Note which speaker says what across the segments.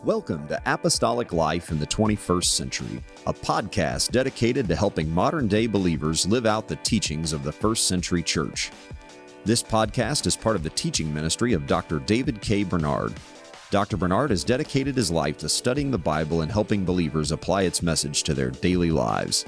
Speaker 1: Welcome to Apostolic Life in the 21st Century, a podcast dedicated to helping modern-day believers live out the teachings of the first century church. This podcast is part of the teaching ministry of Dr. David K. Bernard. Dr. Bernard has dedicated his life to studying the Bible and helping believers apply its message to their daily lives.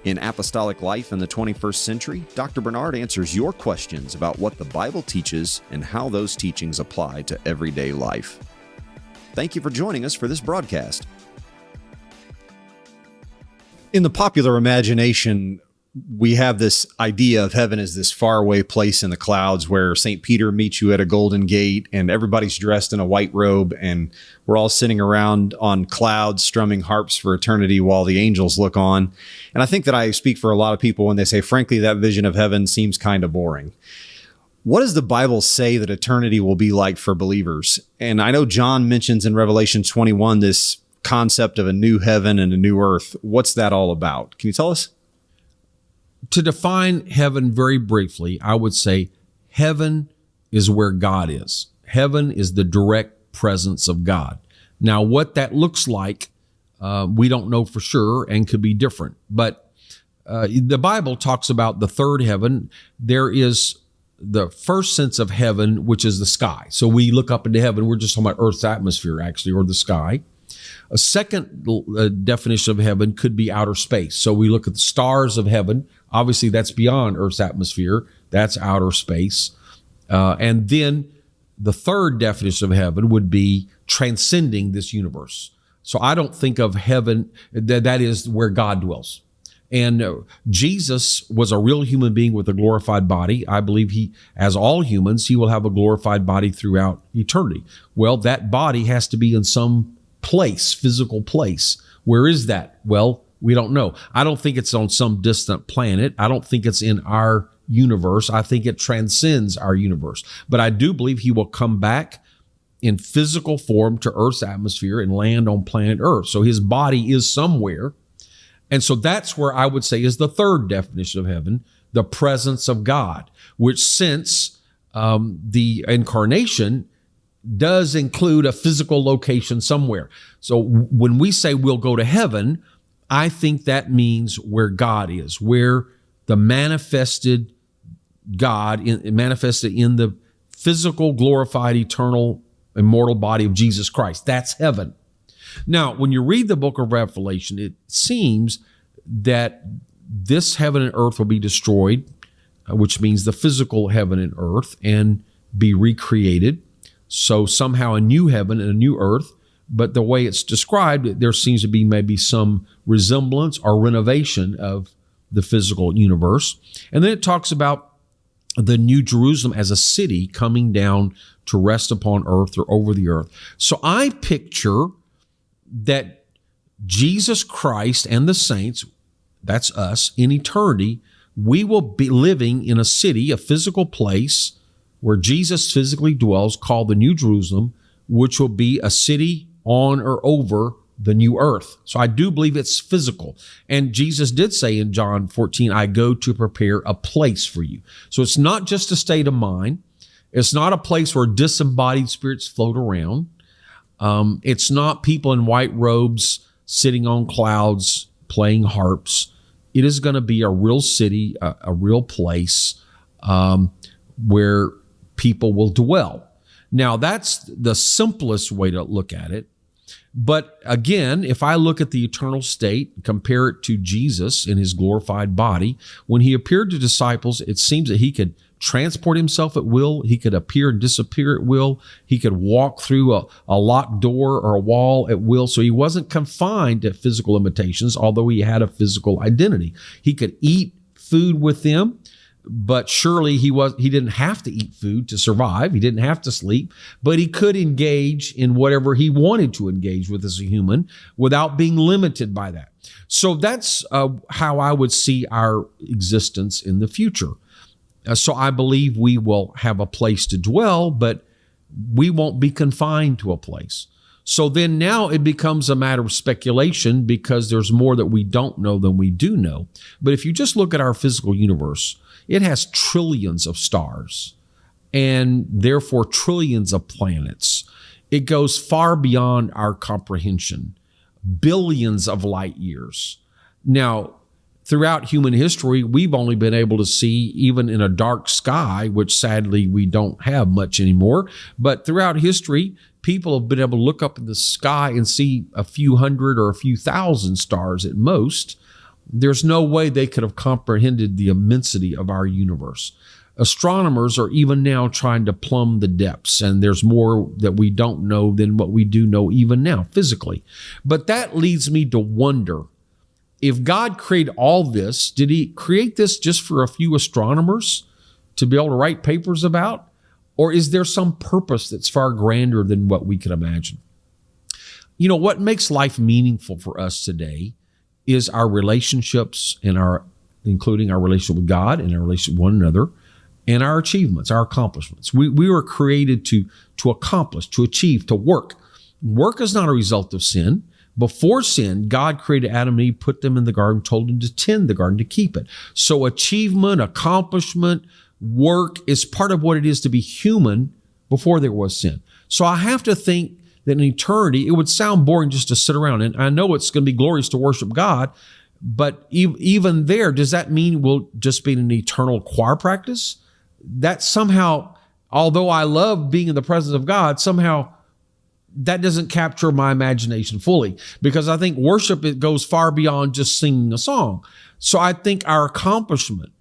Speaker 1: In Apostolic Life in the 21st Century, Dr. Bernard answers your questions about what the Bible teaches and how those teachings apply to everyday life. Thank you for joining us for this broadcast. In the popular imagination, we have this idea of heaven as this faraway place in the clouds where St. Peter meets you at a golden gate and everybody's dressed in a white robe and we're all sitting around on clouds strumming harps for eternity while the angels look on. And I think that I speak for a lot of people when they say, frankly, that vision of heaven seems kind of boring. What does the Bible say that eternity will be like for believers? And I know John mentions in Revelation 21 this concept of a new heaven and a new earth. What's that all about? Can you tell us?
Speaker 2: To define heaven very briefly, I would say heaven is where God is. Heaven is the direct presence of God. Now, what that looks like, we don't know for sure and could be different. But the Bible talks about the third heaven. There is the first sense of heaven, which is the sky. So we look up into heaven. We're just talking about Earth's atmosphere, actually, or the sky. A second definition of heaven could be outer space. So we look at the stars of heaven. Obviously, that's beyond Earth's atmosphere. That's outer space. And then the third definition of heaven would be transcending this universe. So I don't think of heaven, that is where God dwells. And Jesus was a real human being with a glorified body. I believe he, as all humans, he will have a glorified body throughout eternity. Well, that body has to be in some place, physical place. Where is that? Well, we don't know. I don't think it's on some distant planet. I don't think it's in our universe. I think it transcends our universe. But I do believe he will come back in physical form to Earth's atmosphere and land on planet Earth. So his body is somewhere. And so that's where I would say is the third definition of heaven, the presence of God, which since the incarnation does include a physical location somewhere. So when we say we'll go to heaven, I think that means where God is, where the manifested God, manifested in the physical, glorified, eternal, immortal body of Jesus Christ. That's heaven. Now, when you read the book of Revelation, it seems that this heaven and earth will be destroyed, which means the physical heaven and earth, and be recreated. So somehow a new heaven and a new earth, but the way it's described, there seems to be maybe some resemblance or renovation of the physical universe. And then it talks about the New Jerusalem as a city coming down to rest upon earth or over the earth. So I picture that Jesus Christ and the saints, that's us, in eternity, we will be living in a city, a physical place where Jesus physically dwells, called the New Jerusalem, which will be a city on or over the new earth. So I do believe it's physical. And Jesus did say in John 14, I go to prepare a place for you. So it's not just a state of mind. It's not a place where disembodied spirits float around. It's not people in white robes sitting on clouds playing harps. It is going to be a real city, a real place where people will dwell. Now, that's the simplest way to look at it. But again, if I look at the eternal state, compare it to Jesus in his glorified body, when he appeared to disciples, it seems that he could transport himself at will. He could appear and disappear at will. He could walk through a locked door or a wall at will. So he wasn't confined to physical limitations, although he had a physical identity. He could eat food with them, but surely he didn't have to eat food to survive. He didn't have to sleep, but he could engage in whatever he wanted to engage with as a human without being limited by that. So that's how I would see our existence in the future. So I believe we will have a place to dwell, but we won't be confined to a place. So then now it becomes a matter of speculation because there's more that we don't know than we do know. But if you just look at our physical universe, it has trillions of stars and therefore trillions of planets. It goes far beyond our comprehension, billions of light years. Now, throughout human history, we've only been able to see, even in a dark sky, which sadly we don't have much anymore, but throughout history, people have been able to look up in the sky and see a few hundred or a few thousand stars at most. There's no way they could have comprehended the immensity of our universe. Astronomers are even now trying to plumb the depths, and there's more that we don't know than what we do know even now physically. But that leads me to wonder, if God created all this, did he create this just for a few astronomers to be able to write papers about? Or is there some purpose that's far grander than what we could imagine? You know, what makes life meaningful for us today is our relationships and including our relationship with God and our relationship with one another, and our achievements, our accomplishments. We were created to accomplish, to achieve, to work. Work is not a result of sin. Before sin, God created Adam and Eve, put them in the garden, told them to tend the garden, to keep it. So achievement, accomplishment, work is part of what it is to be human before there was sin. So I have to think that in eternity, it would sound boring just to sit around. And I know it's going to be glorious to worship God, but even there, does that mean we'll just be in an eternal choir practice? That somehow, although I love being in the presence of God, somehow that doesn't capture my imagination fully, because I think worship, it goes far beyond just singing a song. So I think our accomplishment,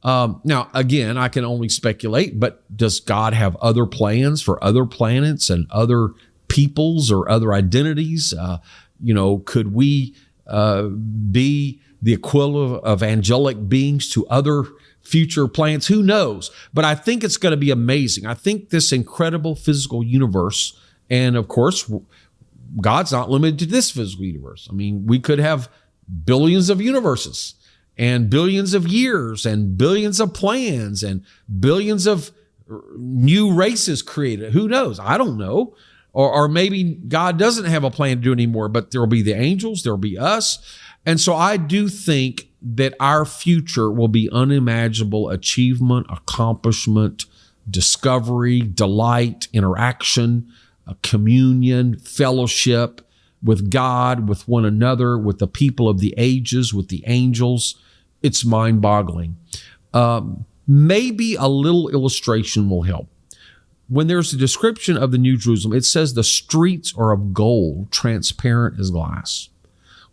Speaker 2: now again, I can only speculate, but does God have other plans for other planets and other peoples or other identities? Could we be the equivalent of angelic beings to other future planets? Who knows? But I think it's going to be amazing. I think this incredible physical universe, and of course, God's not limited to this physical universe. I mean, we could have billions of universes and billions of years and billions of plans and billions of new races created. Who knows? I don't know. Or maybe God doesn't have a plan to do anymore, but there'll be the angels, there'll be us. And so I do think that our future will be unimaginable achievement, accomplishment, discovery, delight, interaction, communion, fellowship with God, with one another, with the people of the ages, with the angels. It's mind-boggling. Maybe a little illustration will help. When there's a description of the New Jerusalem, it says the streets are of gold, transparent as glass.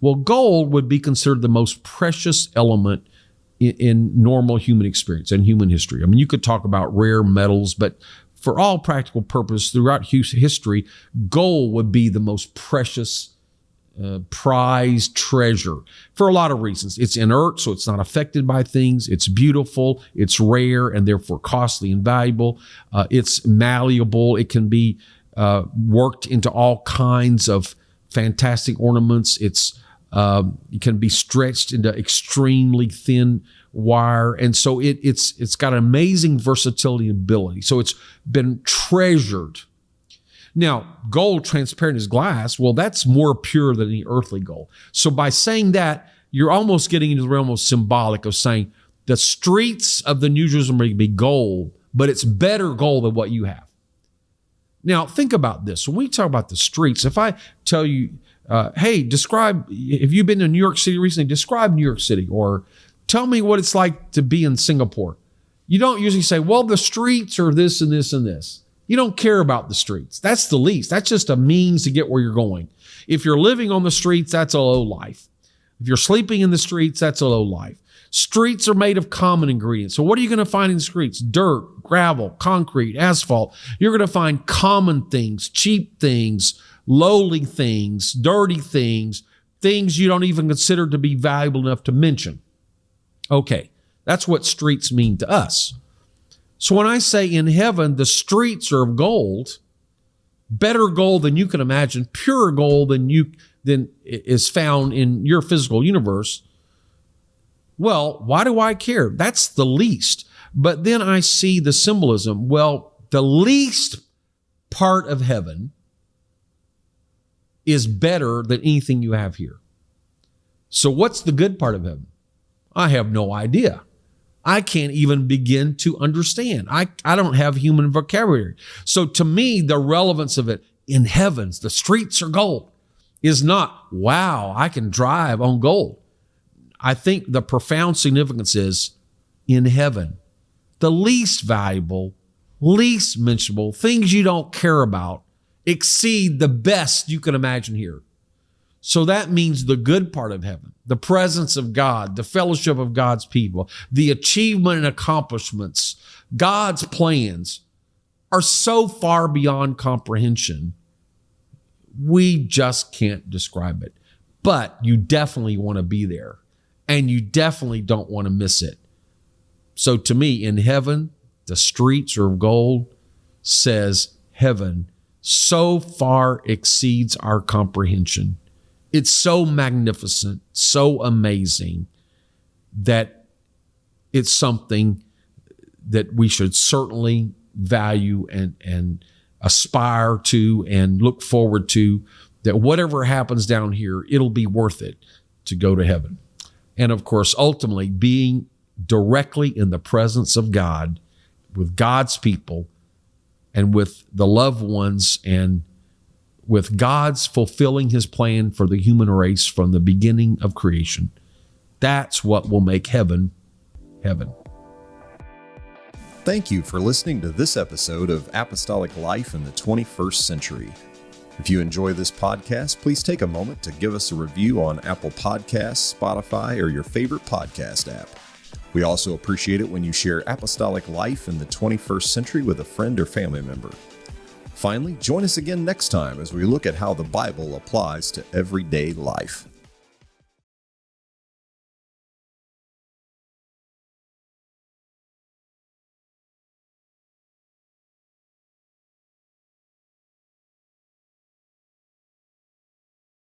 Speaker 2: Well, gold would be considered the most precious element in normal human experience and human history. I mean, you could talk about rare metals, but for all practical purposes, throughout history, gold would be the most precious, prized treasure for a lot of reasons. It's inert, so it's not affected by things. It's beautiful, it's rare, and therefore costly and valuable. It's malleable. It can be worked into all kinds of fantastic ornaments. It can be stretched into extremely thin wire. And so it's got amazing versatility and ability. So it's been treasured. Now, gold transparent as glass, well, that's more pure than any earthly gold. So by saying that, you're almost getting into the realm of symbolic of saying the streets of the New Jerusalem are going to be gold, but it's better gold than what you have. Now, think about this. When we talk about the streets, if I tell you, hey, describe, if you've been to New York City recently, describe New York City, or tell me what it's like to be in Singapore. You don't usually say, well, the streets are this and this and this. You don't care about the streets. That's the least. That's just a means to get where you're going. If you're living on the streets, that's a low life. If you're sleeping in the streets, that's a low life. Streets are made of common ingredients. So what are you going to find in the streets? Dirt, gravel, concrete, asphalt. You're going to find common things, cheap things, lowly things, dirty things, things you don't even consider to be valuable enough to mention. Okay, that's what streets mean to us. So when I say in heaven, the streets are of gold, better gold than you can imagine, purer gold than is found in your physical universe, well, why do I care? That's the least. But then I see the symbolism. Well, the least part of heaven is better than anything you have here. So what's the good part of heaven? I have no idea. I can't even begin to understand. I don't have human vocabulary. So to me, the relevance of it, in heavens, the streets are gold, is not, wow, I can drive on gold. I think the profound significance is in heaven, the least valuable, least mentionable, things you don't care about exceed the best you can imagine here. So that means the good part of heaven, the presence of God, the fellowship of God's people, the achievement and accomplishments, God's plans are so far beyond comprehension, we just can't describe it. But you definitely want to be there, and you definitely don't want to miss it. So to me, in heaven, the streets are of gold says heaven so far exceeds our comprehension. It's so magnificent, so amazing that it's something that we should certainly value and aspire to and look forward to, that whatever happens down here, it'll be worth it to go to heaven. And of course, ultimately being directly in the presence of God with God's people and with the loved ones and with God's fulfilling his plan for the human race from the beginning of creation. That's what will make heaven, heaven.
Speaker 1: Thank you for listening to this episode of Apostolic Life in the 21st Century. If you enjoy this podcast, please take a moment to give us a review on Apple Podcasts, Spotify, or your favorite podcast app. We also appreciate it when you share Apostolic Life in the 21st Century with a friend or family member. Finally, join us again next time as we look at how the Bible applies to everyday life.